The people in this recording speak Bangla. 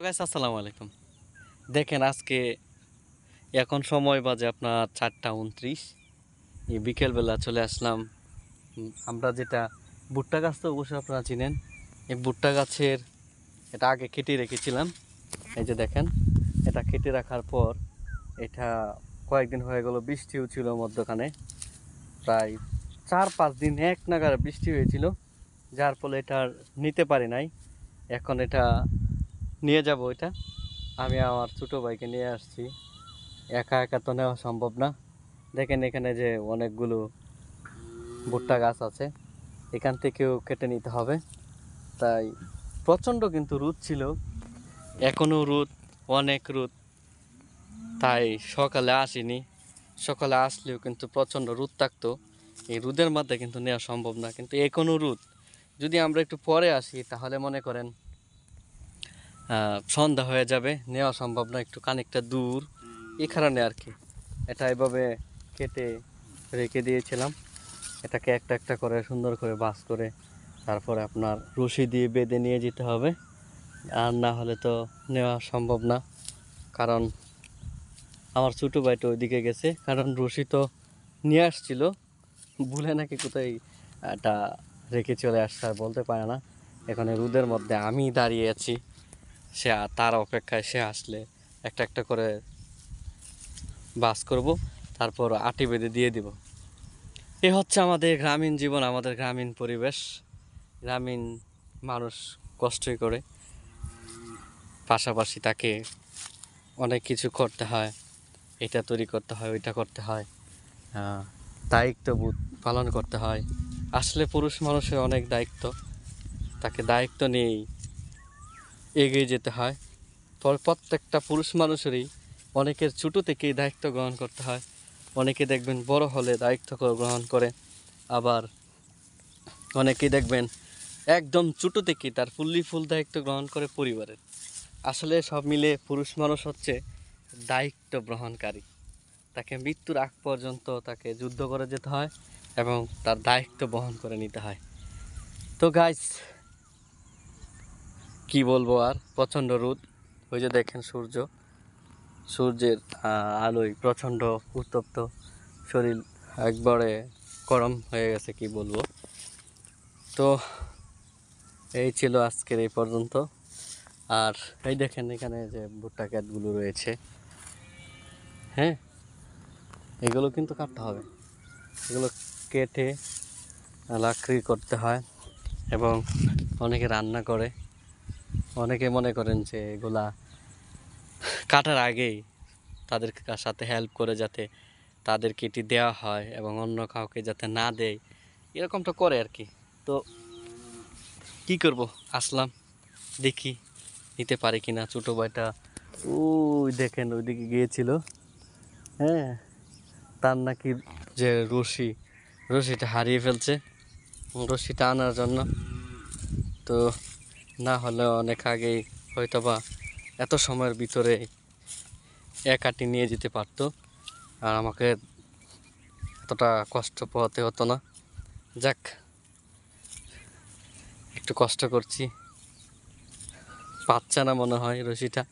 গাইস আসসালামু আলাইকুম। দেখেন আজকে এখন সময় বাজে আপনার 4টা 29। এই বিকেলবেলা চলে আসলাম। আমরা যেটা ভুট্টা গাছ তো অবশ্যই আপনারা চিনেন। এই ভুট্টা গাছের এটা আগে কেটে রেখেছিলাম। এই যে দেখেন, এটা কেটে রাখার পর এটা কয়েকদিন হয়ে গেল, বৃষ্টিও ছিল মধ্যখানে, প্রায় 4-5 দিন এক নাগাড়ে বৃষ্টি হয়েছিল, যার ফলে এটা আর নিতে পারি নাই। এখন এটা নিয়ে যাব। এটা আমি আমার ছোটো ভাইকে নিয়ে আসছি, একা একা তো নেওয়া সম্ভব না। দেখেন এখানে যে অনেকগুলো ভুট্টা গাছ আছে, এখান থেকেও কেটে নিতে হবে। তাই প্রচণ্ড কিন্তু রোদ ছিল, এখনও রোদ, অনেক রোদ। তাই সকালে আসিনি, সকালে আসলেও কিন্তু প্রচণ্ড রোদ থাকতো। এই রোদের মধ্যে কিন্তু নেওয়া সম্ভব না, কিন্তু এখনও রোদ। যদি আমরা একটু পরে আসি তাহলে মনে করেন সন্ধ্যা হয়ে যাবে, নেওয়া সম্ভব না, একটু খানিকটা দূর, এই কারণে আর কি এটা এভাবে কেটে রেখে দিয়েছিলাম। এটাকে একটা একটা করে সুন্দর করে বাস করে তারপরে আপনার রশি দিয়ে বেঁধে নিয়ে যেতে হবে, আর না হলে তো নেওয়া সম্ভব না। কারণ আমার ছোটো ভাইটা ওইদিকে গেছে, কারণ রশি তো নিয়ে আসছিল, ভুলে নাকি কোথায় এটা রেখে চলে আসছে, আর বলতে পারে না। এখানে রোদের মধ্যে আমি দাঁড়িয়ে আছি, সে তার অপেক্ষায়, সে আসলে একটা একটা করে বাস করব, তারপর আটি বেঁধে দিয়ে দিব। এ হচ্ছে আমাদের গ্রামীণ জীবন, আমাদের গ্রামীণ পরিবেশ। গ্রামীণ মানুষ কষ্টই করে, পাশাপাশি তাকে অনেক কিছু করতে হয়, এটা তৈরি করতে হয়, ওইটা করতে হয়, দায়িত্ববোধ পালন করতে হয়। আসলে পুরুষ মানুষের অনেক দায়িত্ব, তাকে দায়িত্ব নিয়েই এগিয়ে যেতে হয়। প্রত্যেকটা পুরুষ মানুষেরই অনেকের ছোটো থেকেই দায়িত্ব গ্রহণ করতে হয়। অনেকে দেখবেন বড় হলে দায়িত্ব গ্রহণ করে, আবার অনেকেই দেখবেন একদম ছোটো থেকেই তার ফুল দায়িত্ব গ্রহণ করে পরিবারের। আসলে সব মিলে পুরুষ মানুষ হচ্ছে দায়িত্ব গ্রহণকারী। তাকে মৃত্যুর আগ পর্যন্ত তাকে যুদ্ধ করে যেতে হয় এবং তার দায়িত্ব বহন করে নিতে হয়। তো গাইস, কি বলবো আর, প্রচণ্ড রোদ। ওই যে দেখেন সূর্যের আলোয় প্রচণ্ড উত্তপ্ত, শরীর একবারে গরম হয়ে গেছে, কি বলবো। তো এই ছিল আজকের এই পর্যন্ত। আর এই দেখেন এখানে যে ভুট্টা ক্ষেতগুলো রয়েছে, হ্যাঁ, এগুলো কিন্তু কাটতে হবে। এগুলো কেটে লাকড়ি করতে হয় এবং অনেকে রান্না করে। অনেকে মনে করেন যে এগুলা কাটার আগেই তাদের সাথে হেল্প করে, যাতে তাদের কেটে দেওয়া হয় এবং অন্য কাউকে যাতে না দেয়, এরকমটা করে আর কি। তো কি করব, আসলাম, দেখি নিতে পারি কিনা। ছোটো ভাইটা ওই দেখেন ওইদিকে গিয়েছিল, হ্যাঁ, তার নাকি যে রশিটা হারিয়ে ফেলছে, রশিটা আনার জন্য। তো না হলে অনেক আগেই হয়তো বা এত সময়ের ভিতরে এক আটি নিয়ে যেতে পারতো, আর আমাকে এতটা কষ্ট পোহাতে হতো না। যাক, একটু কষ্ট করছি, পাচ্ছে না মনে হয় রশিটা।